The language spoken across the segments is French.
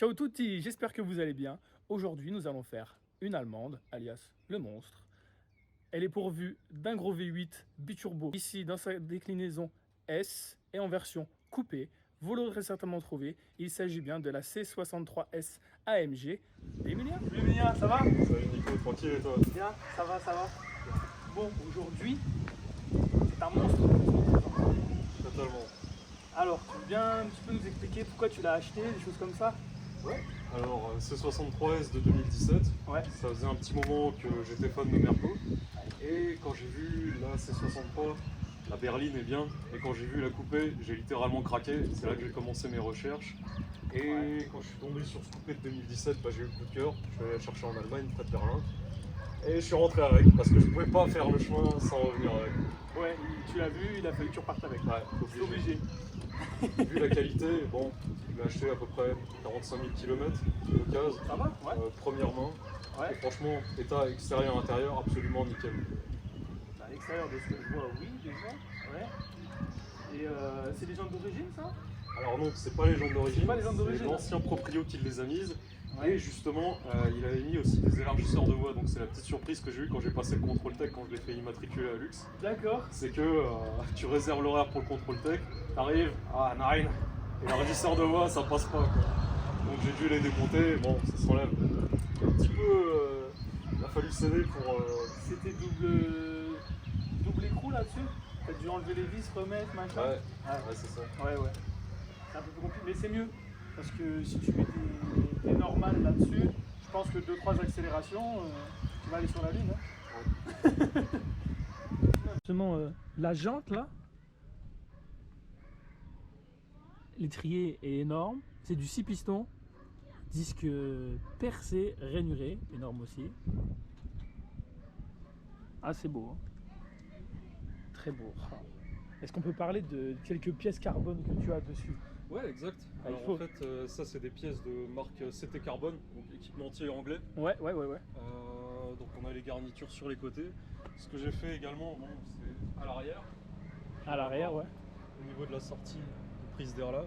Ciao tutti, j'espère que vous allez bien. Aujourd'hui, nous allons faire une allemande, alias le monstre. Elle est pourvue d'un gros V8 biturbo, ici dans sa déclinaison S et en version coupée. Vous l'aurez certainement trouvé, il s'agit bien de la C63S AMG d'Emilien. Salut Emilien, ça va? Salut Nico, tranquille et toi? Bien, ça va, ça va. Bon, aujourd'hui, c'est un monstre. Totalement. Alors, tu veux bien un petit peu nous expliquer pourquoi tu l'as acheté, des choses comme ça? Ouais. Alors, C63S de 2017, Ouais. ça faisait un petit moment que j'étais fan de Merco. Et quand j'ai vu la C63, la berline est bien, et quand j'ai vu la coupée, j'ai littéralement craqué. C'est là que j'ai commencé mes recherches. Et quand je suis tombé sur ce coupé de 2017, j'ai eu le coup de cœur. Je suis allé la chercher en Allemagne, près de Berlin. Et je suis rentré avec, parce que je pouvais pas faire le chemin sans revenir avec. Ouais, tu l'as vu, il a fallu que tu repartes avec. Ouais, C'est obligé. Vu la qualité, bon, je l'ai acheté à peu près 45 000 km d'occasion. Ça va? Ouais. Première main. Ouais. Et franchement, état extérieur, intérieur, absolument nickel. À l'extérieur de ce que je vois, oui, déjà. Ouais. Et c'est des gens d'origine, ça? Alors non, c'est pas les gens d'origine, C'est pas les gens d'origine. c'est l'ancien proprio qui les a mises. Ouais. Et justement, il avait mis aussi des élargisseurs de voie, donc c'est la petite surprise que j'ai eue quand j'ai passé le contrôle tech, quand je l'ai fait immatriculer à Lux. D'accord. C'est que tu réserves l'horaire pour le contrôle tech, t'arrives, ah nine, et l'élargisseur de voie ça passe pas quoi. Donc j'ai dû les démonter, bon ça s'enlève. Un petit peu, il a fallu céder pour... C'était double écrou là-dessus? T'as dû enlever les vis, remettre, machin? Ouais, ouais c'est ça. Ouais, ouais. C'est un peu plus compliqué, mais c'est mieux. Parce que si tu mets des normales là-dessus, je pense que 2-3 accélérations, tu vas aller sur la lune. Hein. Ouais. Justement, la jante là, l'étrier est énorme, c'est du 6 pistons, disque percé, rainuré, énorme aussi. Ah, c'est beau, hein. Très beau. Est-ce qu'on peut parler de quelques pièces carbone que tu as dessus? Ouais, exact. Ah, Alors en fait, ça c'est des pièces de marque CT Carbone, donc équipementier anglais. Ouais. Donc on a les garnitures sur les côtés. Ce que j'ai fait également, bon, c'est à l'arrière. À l'arrière, ouais. Au niveau de la sortie de prise d'air là.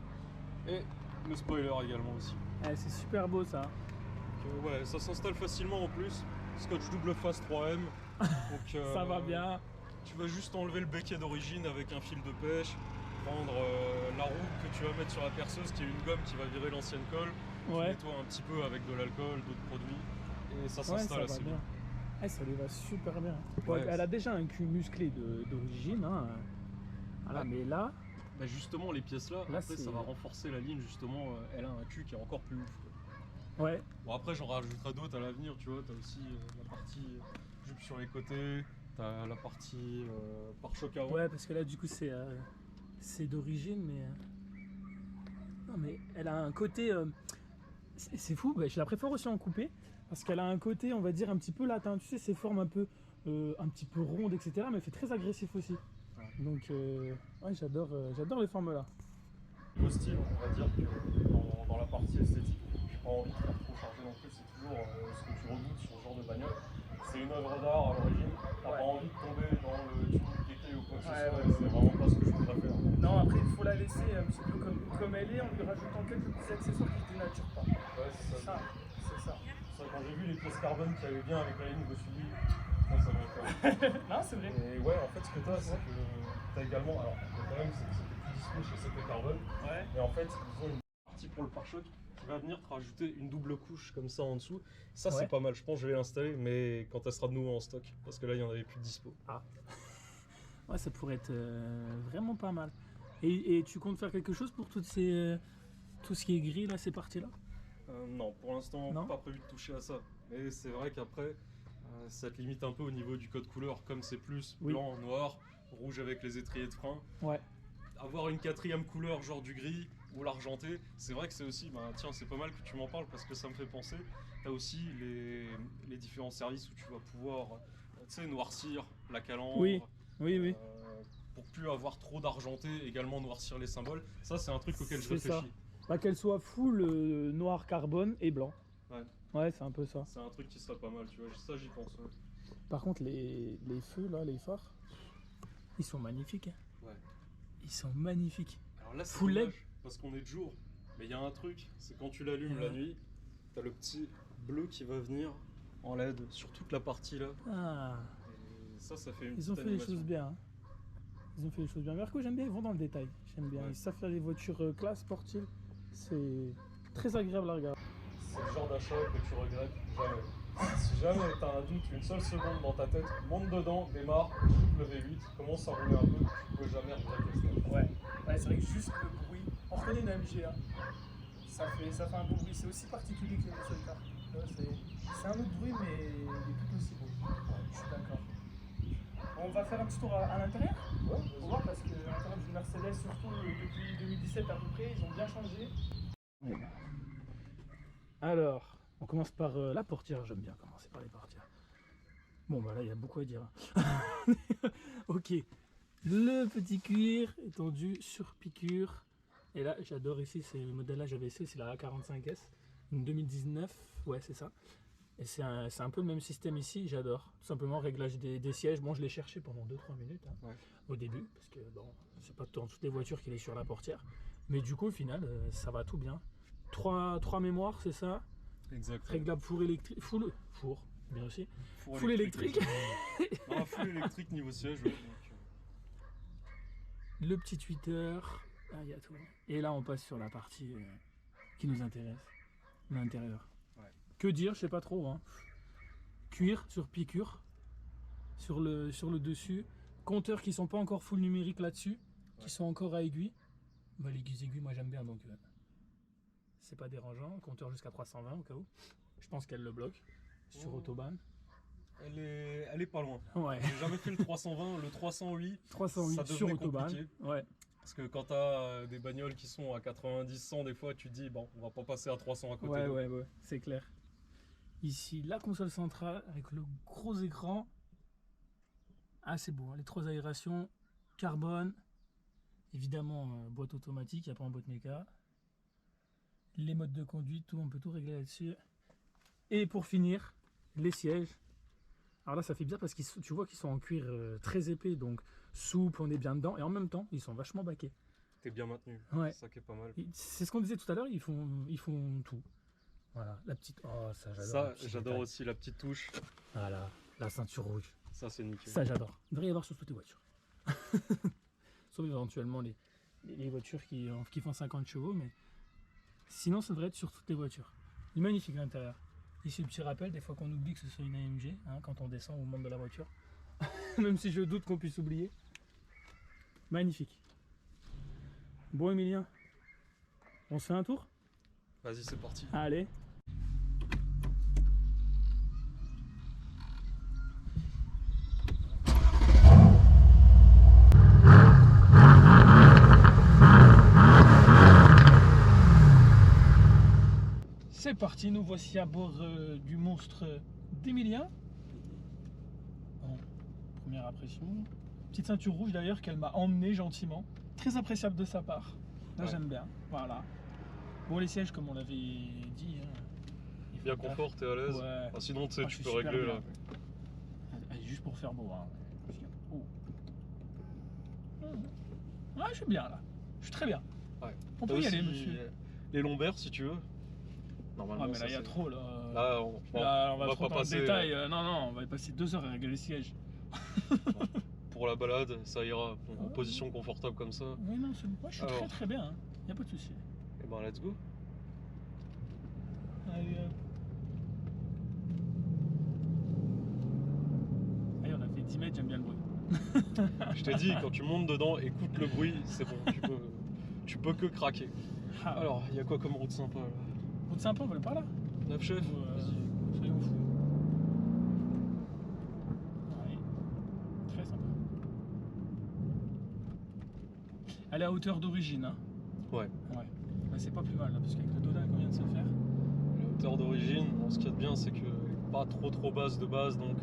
Et le spoiler également aussi. Ah, c'est super beau ça. Donc, ouais, ça s'installe facilement en plus. Scotch double face 3M. Donc, Ça va bien. Tu vas juste enlever le becquet d'origine avec un fil de pêche, prendre la roue que tu vas mettre sur la perceuse qui est une gomme qui va virer l'ancienne colle. Ouais. Tu nettoies un petit peu avec de l'alcool, d'autres produits et ça Ouais, s'installe ça assez va bien. bien. Eh, ça lui va super bien. Ouais, elle a déjà un cul musclé d'origine. Hein. Voilà, ouais. mais là, Bah justement les pièces là, après c'est... ça va renforcer la ligne justement, elle a un cul qui est encore plus ouf. Quoi. Ouais. Bon après j'en rajouterai d'autres à l'avenir, tu vois, t'as aussi la partie jupe sur les côtés, t'as la partie pare-choc avant. Ouais, parce que là, du coup, c'est d'origine, mais... Non, mais elle a un côté... c'est fou, bah, je la préfère aussi en coupé, parce qu'elle a un côté, on va dire, un petit peu latin. Tu sais, ces formes un petit peu rondes, etc. Mais elle fait très agressif aussi. Ouais. Donc, ouais, j'adore les formes là. Au style, on va dire que dans la partie esthétique, j'ai pas envie de faire trop chargé non plus, c'est toujours ce que tu redoutes sur ce genre de bagnole. C'est une œuvre d'art à l'origine, t'as pas envie de tomber dans le tube kéké ou quoi que ce soit, c'est vraiment pas ce que je voudrais faire. Non, après, il faut la laisser un petit peu comme elle est, en lui rajoutant quelques petits accessoires qui ne dénaturent pas. Ouais, c'est ça. C'est ça. Quand j'ai vu les pièces carbone qui allaient bien avec la ligne, je me suis dit, ça va faire. Non, c'est vrai. Et ouais, en fait, ce que t'as, c'est que t'as également, alors le problème, c'est que c'était plus dispo chez CP Carbone, Ouais. mais en fait, ils ont une partie pour le pare-choc qui va venir te rajouter une double couche comme ça en dessous. Ça, Ouais. c'est pas mal, je pense que je vais l'installer, mais quand elle sera de nouveau en stock, parce que là, il y en avait plus de dispo. Ah. Ouais, ça pourrait être vraiment pas mal. Et tu comptes faire quelque chose pour tout ce qui est gris là, ces parties là? Non, pour l'instant, Non. pas prévu de toucher à ça. Mais c'est vrai qu'après, ça te limite un peu au niveau du code couleur, comme c'est plus Oui. blanc, noir, rouge avec les étriers de frein. Ouais. Avoir une quatrième couleur, genre du gris ou l'argenté, c'est vrai que c'est aussi, bah tiens, c'est pas mal que tu m'en parles parce que ça me fait penser. T'as aussi les différents services où tu vas pouvoir, tu sais, noircir la calandre. Oui. Oui. Pour plus avoir trop d'argenté, également noircir les symboles. Ça, c'est un truc auquel je C'est ça. réfléchis. Bah, qu'elle soit full noir carbone et blanc. Ouais. Ouais, c'est un peu ça. C'est un truc qui serait pas mal, tu vois. Ça, j'y pense. Ouais. Par contre, les feux là, les phares, ils sont magnifiques. Hein. Ouais. Ils sont magnifiques. Alors là, c'est Full LED. dommage, parce qu'on est de jour. Mais il y a un truc, c'est quand tu l'allumes la nuit, t'as le petit bleu qui va venir en LED sur toute la partie là. Ah, Et ça fait une ils ont petite fait les animation. choses bien. Hein. Ils ont fait les choses bien. Merco, j'aime bien, ils vont dans le détail. J'aime bien. Ouais. Ils savent faire des voitures classe, sportives. C'est très agréable à regarder. C'est le genre d'achat que tu regrettes jamais. Si jamais t'as un doute, une seule seconde dans ta tête, monte dedans, démarre, coupe le V8, commence à rouler un peu, tu peux jamais regretter ça. Ouais, c'est vrai que juste le bruit. On reconnaît une AMG là. Ça fait un beau bruit. C'est aussi particulier que les muscle cars. C'est un autre bruit, mais il est tout aussi beau. Je suis d'accord. On va faire un petit tour à l'intérieur. Ouais, On va voir parce que l'intérieur d'une Mercedes, surtout depuis 2017 à peu près, ils ont bien changé. Alors, on commence par la portière. J'aime bien commencer par les portières. Bon, bah là, il y a beaucoup à dire. Hein. Ok. Le petit cuir étendu sur piqûre. Et là, j'adore ici, c'est le modèle là, j'avais essayé, c'est la A45S, une 2019, ouais, c'est ça. Et c'est un peu le même système ici, j'adore. Tout simplement, réglage des sièges. Bon, je l'ai cherché pendant 2-3 minutes hein, Ouais. au début, parce que bon, c'est pas dans toutes les voitures qu'il est sur la portière. Mais du coup, au final, ça va tout bien. 3 mémoires, c'est ça. Exact. Réglable four électrique, four, bien aussi. Four Full électrique. Non, full électrique niveau siège, ouais. Le petit tweeter, il y a tout. Et là, on passe sur la partie qui nous intéresse, l'intérieur. Ouais. Que dire, je sais pas trop. Hein. Cuir sur piqûre, sur le dessus. Compteurs qui sont pas encore full numérique là-dessus, Ouais. qui sont encore à aiguille. Bah, les aiguilles, moi j'aime bien, donc c'est pas dérangeant. Compteur jusqu'à 320 au cas où. Je pense qu'elle le bloque sur Oh. Autobahn. Elle est pas loin. Ouais. J'ai jamais fait le 320, le 308. 308 ça sur devenait Autobahn. compliqué. Ouais. Parce que quand t'as des bagnoles qui sont à 90, 100, des fois tu te dis, bon, on va pas passer à 300 à côté. Ouais, c'est clair. Ici, la console centrale avec le gros écran. Ah, c'est beau, hein. Les 3 aérations, carbone, évidemment boîte automatique, il n'y a pas en boîte méca. Les modes de conduite, tout, on peut tout régler là-dessus. Et pour finir, les sièges. Alors là, ça fait bien parce que tu vois qu'ils sont en cuir très épais, donc souple, on est bien dedans. Et en même temps, ils sont vachement baqués. T'es bien maintenu. Ouais. C'est ça qui est pas mal. C'est ce qu'on disait tout à l'heure, ils font tout. Voilà, la petite. Oh, ça j'adore. Ça, j'adore aussi la petite touche. Voilà, la ceinture rouge. Ça, c'est nickel. Ça, j'adore. Il devrait y avoir sur toutes les voitures. Sauf éventuellement les voitures qui font 50 chevaux, mais sinon, ça devrait être sur toutes les voitures. Il est magnifique l'intérieur. Ici, le petit rappel, des fois qu'on oublie que ce soit une AMG, hein, quand on descend ou monte de la voiture. Même si je doute qu'on puisse oublier. Magnifique. Bon, Emilien, on se fait un tour? Vas-y, c'est parti. Allez. C'est parti, nous voici à bord du monstre d'Emilien. Bon, première impression. Petite ceinture rouge d'ailleurs qu'elle m'a emmené gentiment. Très appréciable de sa part. Là, Ouais. j'aime bien. Voilà. Bon, les sièges, comme on l'avait dit. Hein, il Bien faut faire- confort, t'es à l'aise. Ouais. Ah, sinon, tu sais, Ah, tu je peux suis super régler bien. là. Allez, juste pour faire beau. Hein. Oh. Ouais, je suis bien là. Je suis très bien. Ouais. On T'as peut y aussi aller, monsieur. les lombaires, si tu veux. Normalement, Ah, mais là, ça, il y a c'est- trop là. Là, on Là, on va va trop pas dans le passer. détail. Non, on va y passer 2 heures à régler les sièges. Pour la balade, ça ira. En Ouais. position confortable comme ça. Oui, non, moi je suis Alors. très bien. Il n'y a pas de souci. Et ben, let's go. Allez, allez, on a fait 10 mètres, j'aime bien le bruit. Je t'ai dit, quand tu montes dedans, écoute le bruit, c'est bon. Tu peux que craquer. Ah, Alors, il y a quoi comme route sympa là? route sympa, on va le par là. 9 chefs. Ou, soyons fous. Ouais, très sympa. Elle est à hauteur d'origine. Hein. Ouais. Ouais. Bah, c'est pas plus mal, là, parce qu'avec le Dodin qu'on vient de se faire. La hauteur d'origine, bon, ce qu'il y a de bien, c'est que pas trop basse de base, donc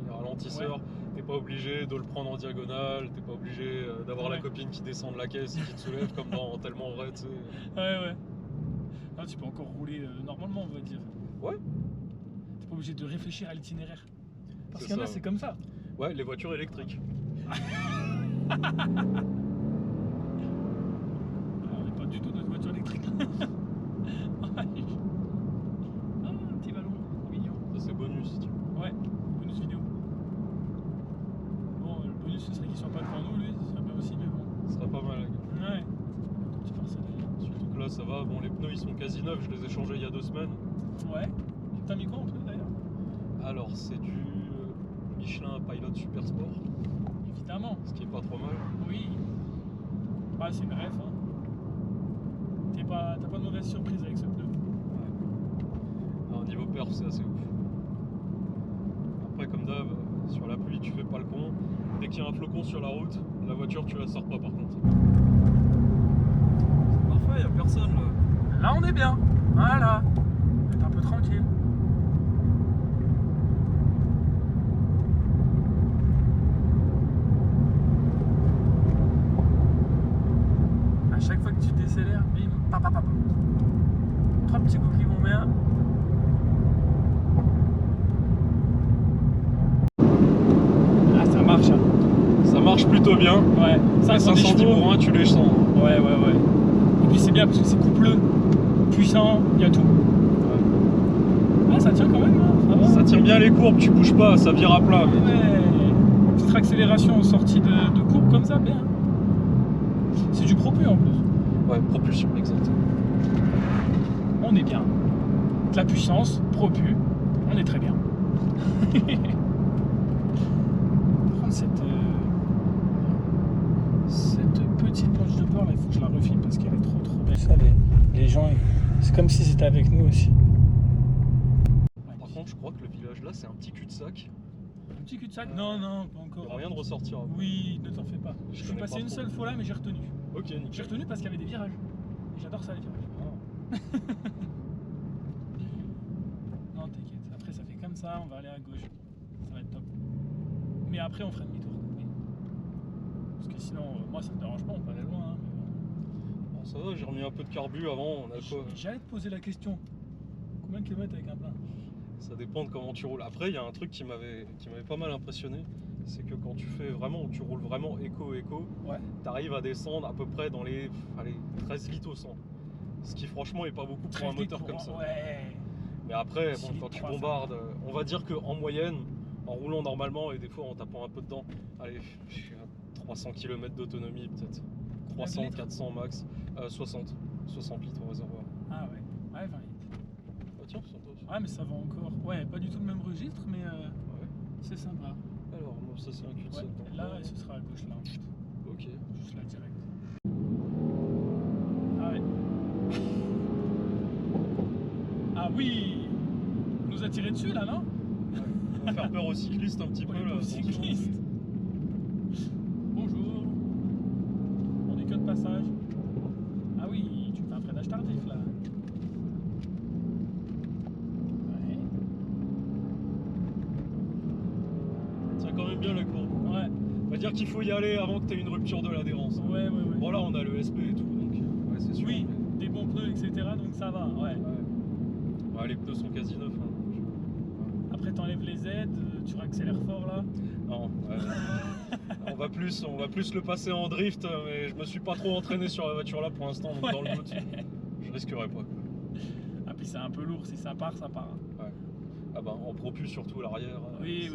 les ralentisseurs, t'es pas obligé de le prendre en diagonale, t'es pas obligé d'avoir la Ouais. copine qui descend de la caisse et qui te soulève comme dans Tellement Vrai, tu sais. Ouais. Là, tu peux encore rouler normalement, on va dire. Ouais. T'es pas obligé de réfléchir à l'itinéraire. Parce C'est qu'il y en a, ça. c'est comme ça. Ouais, les voitures électriques. Ah, on n'est pas du tout dans une voiture électrique. là ça va. Bon, les pneus ils sont quasi neufs, je les ai changés il y a 2 semaines. Ouais. T'as mis quoi en pneu d'ailleurs? Alors c'est du Michelin Pilot Super Sport, Évidemment. ce qui est pas trop mal. Oui. Bah c'est bref. Hein. T'as pas de mauvaise surprise avec ce pneu. Alors, niveau perf c'est assez ouf. Après comme d'hab, sur la pluie tu fais pas le con. Dès qu'il y a un flocon sur la route, la voiture tu la sors pas par contre. C'est parfait, y a personne là. Là on est bien. Voilà. Vous êtes un peu tranquille. À chaque fois que tu décélères, bim, papa. 3 petits coups qui vont bien. Ah ça marche hein. Ça marche plutôt bien. Ouais. 510 pour 1, tu les sens. Ouais. Et puis c'est bien parce que c'est coupleux, puissant, il y a tout. Ouais. Ah ça tient quand même hein, ça va. Ça tient bien les courbes, tu bouges pas, ça vire à plat. Mais... Ouais. Petite accélération en sortie de courbe comme ça, bien. C'est du propu en plus. Ouais, propulsion, exact. On est bien. De la puissance, propu, on est très bien. Par contre, cette petite planche de peur là, il faut que je la refile parce qu'elle est trop belle. Ça, les gens, c'est comme si c'était avec nous aussi. Par contre, je crois que le village là, c'est un petit cul-de-sac. Un petit cul-de-sac? Non, pas Il encore. y a moyen de ressortir. Oui, ne t'en fais pas. Je suis connais passé pas une trop. seule fois là, mais j'ai retenu. Ok, J'ai nickel. retenu parce qu'il y avait des virages. Et j'adore ça, les virages. Non, t'inquiète. Après, ça fait comme ça, on va aller à gauche. Ça va être top. Mais après, on fera demi-tour. Oui. Parce que sinon, moi, ça me dérange pas, on peut aller loin. Hein, mais Bon, ça va, j'ai remis un peu de carbu avant, on a quoi? j'allais te poser la question. Combien de kilomètres avec un plein? Ça dépend de comment tu roules. Après, il y a un truc qui m'avait pas mal impressionné, c'est que quand tu roules vraiment éco, Ouais. t'arrives à descendre à peu près dans les 13 litres au 100. Ce qui franchement est pas beaucoup pour un moteur comme ça. Ouais. Mais après, 6 bon, litres quand tu 300. bombardes, on va dire qu'en moyenne, en roulant normalement et des fois en tapant un peu dedans, allez, 300 km d'autonomie peut-être. 300, litres 400 max. 60 litres au réservoir. Ah ouais. Ouais, 20 litres. Ah tiens, sympa aussi. Ouais, mais ça va encore. Ouais, pas du tout le même registre, mais Ouais. c'est sympa. Alors, moi, ça c'est un cul-de-sac. Ouais. donc, Là, ce sera à gauche là. En fait. Ok. Juste là, direct. Ah ouais. Ah oui. On nous a tiré dessus là, non? On va faire peur aux cyclistes un petit peu là. Aux cyclistes. Bonjour. On est que de passage. Ah oui, tu fais un freinage tardif là. Ouais. Tiens quand même bien la courbe. Ouais. On va dire qu'il faut y aller avant que tu aies une rupture de l'adhérence. Ouais. Bon là on a le SP et tout, donc ouais, c'est sûr. Oui, des bons pneus, etc. Donc ça va, ouais. Ouais, les pneus sont quasi neufs. Hein. Après t'enlèves les aides, tu réaccélères fort là. Non, on va plus le passer en drift, mais je me suis pas trop entraîné sur la voiture là pour l'instant, donc dans le doute, je risquerais pas. Quoi. Ah puis c'est un peu lourd, si ça part, ça part. Ouais. Ah bah en propu surtout l'arrière. Oui.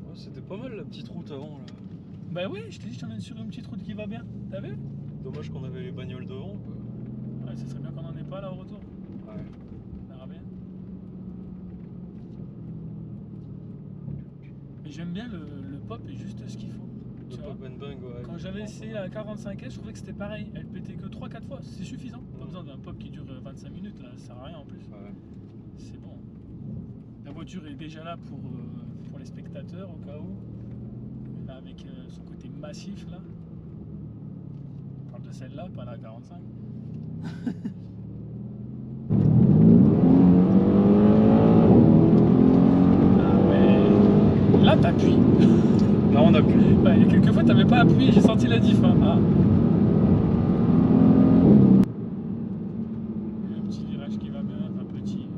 Ouais, c'était pas mal la petite route avant là. Bah oui, je t'ai dit, je t'emmène sur une petite route qui va bien. T'as vu? Dommage qu'on avait les bagnoles devant. Quoi. Ouais, ça serait bien qu'on en ait pas là au retour. Ouais. On verra bien. Mais j'aime bien le pop est juste ce qu'il faut. Le Tu vois. pop and bang, ouais. Quand j'avais essayé la 45S, je trouvais que c'était pareil. Elle pétait que 3-4 fois, c'est suffisant. Pas besoin d'un pop qui dure 25 minutes, là, ça sert à rien en plus. Ouais. C'est bon. La voiture est déjà là pour les spectateurs au cas où. Là, avec son côté massif là. On parle de celle-là, pas la 45. Ah ouais. Là t'appuies. Là on appuie. Bah, il y a quelques fois t'avais pas appuyé, j'ai senti la diff. Hein. Ah. Le petit virage qui va bien, un petit.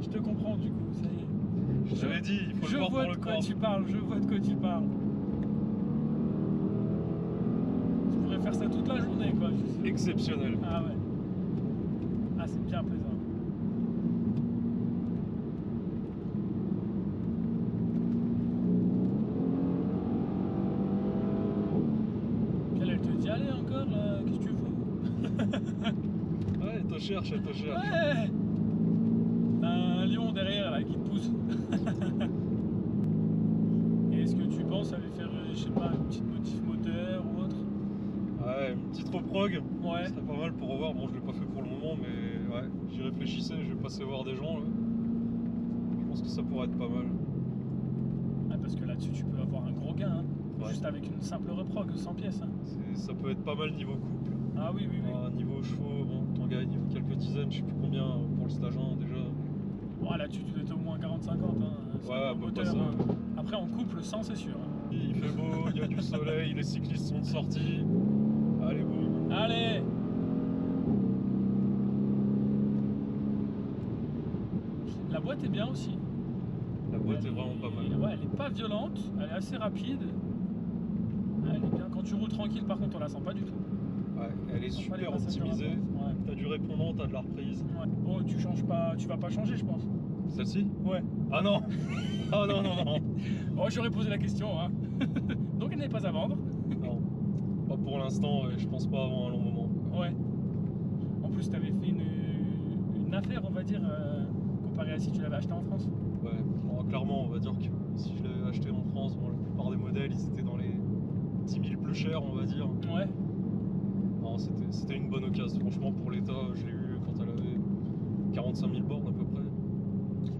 Je te comprends du coup, ça y est. Je t'avais dit, il faut Je le voir vois pour de le quoi corps. tu parles, je vois de quoi tu parles. Tu pourrais faire ça toute la journée quoi. Exceptionnel. Ah ouais. Ah, c'est bien plaisant. Elle te dit, allez encore, là, qu'est-ce que tu fous? Ouais, elle te cherche, elle te cherche. Ouais. T'as un lion derrière là qui te pousse. Et est-ce que tu penses à lui faire, je sais pas, une petite modif moteur ou autre? Ouais, une petite reprog. Ouais. Ce serait pas mal pour revoir. Bon, je l'ai pas fait pour le moment, mais ouais, j'y réfléchissais. Je vais passer voir des gens là. Je pense que ça pourrait être pas mal. Ah, parce que là-dessus tu peux avoir un gros gain, hein. Ouais. Juste avec une simple reprog de 100 pièces. Hein. Ça peut être pas mal niveau couple. Ah oui, oui, oui. Niveau chevaux, bon, t'en gagnes quelques dizaines, je sais plus combien pour le stage 1 déjà. Bon, là-dessus tu dois être au moins 40-50. Hein. C'est Ouais, un à bon peu près moteur. ça. Hein. Après en couple, 100 c'est sûr. Hein. Il fait beau, il y a du soleil, les cyclistes sont de sortie. Allez, boum. Allez! La boîte est bien aussi. La boîte est vraiment pas mal. Ouais, elle est pas violente, elle est assez rapide. Elle est bien. Quand tu roules tranquille, par contre, on la sent pas du tout. Ouais, elle est On sent pas les super passages de optimisée. rapport. Ouais. T'as du répondant, t'as de la reprise. Ouais. Bon, tu changes pas, tu vas pas changer, je pense. Celle-ci? Ouais. Ah non. Ah non, non, non. Oh, j'aurais posé la question, hein. Donc elle n'est pas à vendre. Non. Pas pour l'instant, je pense pas avant un long moment. Ouais. En plus, tu avais fait une affaire, on va dire, comparé à si tu l'avais acheté en France. Ouais, bon, clairement, on va dire que si je l'avais acheté en France, bon, la plupart des modèles, ils étaient dans les 10 000 plus chers, on va dire. Ouais. Non, c'était une bonne occasion. Franchement, pour l'état, je l'ai eu quand elle avait 45 000 bornes à peu près.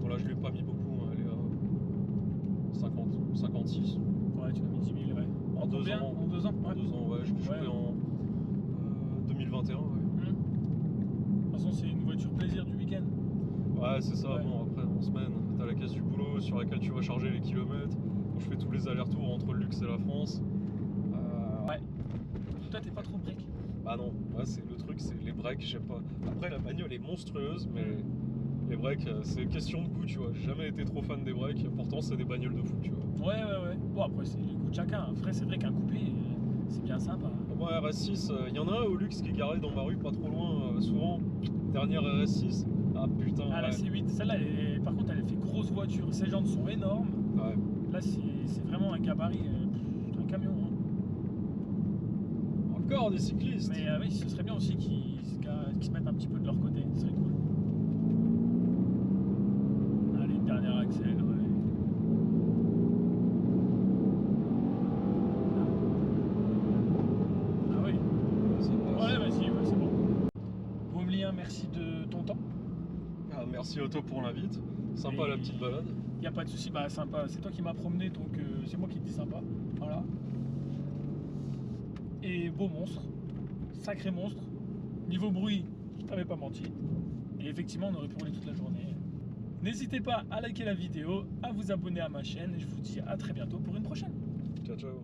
Bon, là, je lui ai pas mis beaucoup, hein, elle est à 50, 56. Ouais, tu as mis 10 000, ouais. En 2 combien? ans. En 2 ans, ouais. En 2 ans, ouais, je l'ai Ouais. pris en 2021, ouais. De toute façon, c'est une voiture plaisir du week-end. Ouais, c'est ça. Ouais. Bon, après, en semaine, t'as la caisse du boulot sur laquelle tu vas charger les kilomètres. Moi, je fais tous les allers-retours entre le luxe et la France. Ouais. Toi, t'es pas trop brique. Bah non, ouais, c'est le truc, c'est les breaks, j'aime pas. Après, la bagnole est monstrueuse, mais les breaks, c'est question de goût, tu vois. J'ai jamais été trop fan des breaks, pourtant, c'est des bagnoles de fou, tu vois. Ouais, ouais, ouais. Bon, après, c'est le goût de chacun. Après, c'est vrai qu'un coupé, c'est bien sympa. Moi, RS6, il y en a un au luxe qui est garé dans ma rue, pas trop loin, souvent. Dernière RS6. Ah putain. Ah, la ouais. C8, celle-là, par contre, elle fait grosse voiture. Ses jantes sont énormes. Ouais. Là, c'est vraiment un gabarit, un camion. Hein. Encore des cyclistes. Mais oui, ce serait bien aussi qu'ils se mettent un petit peu de leur côté. Ce serait cool. Allez, dernier accès, ouais. Ah oui. Ça passe. Ouais, vas-y, ouais, c'est bon. Boumlien, merci de ton temps. Ah, merci à toi pour l'invite. Sympa Et- la petite balade. Y a pas de souci, bah sympa. C'est toi qui m'as promené, donc c'est moi qui te dis sympa. Voilà. Et beau monstre, sacré monstre. Niveau bruit, je t'avais pas menti. Et effectivement, on aurait pu rouler toute la journée. N'hésitez pas à liker la vidéo, à vous abonner à ma chaîne. Et je vous dis à très bientôt pour une prochaine. Ciao, ciao.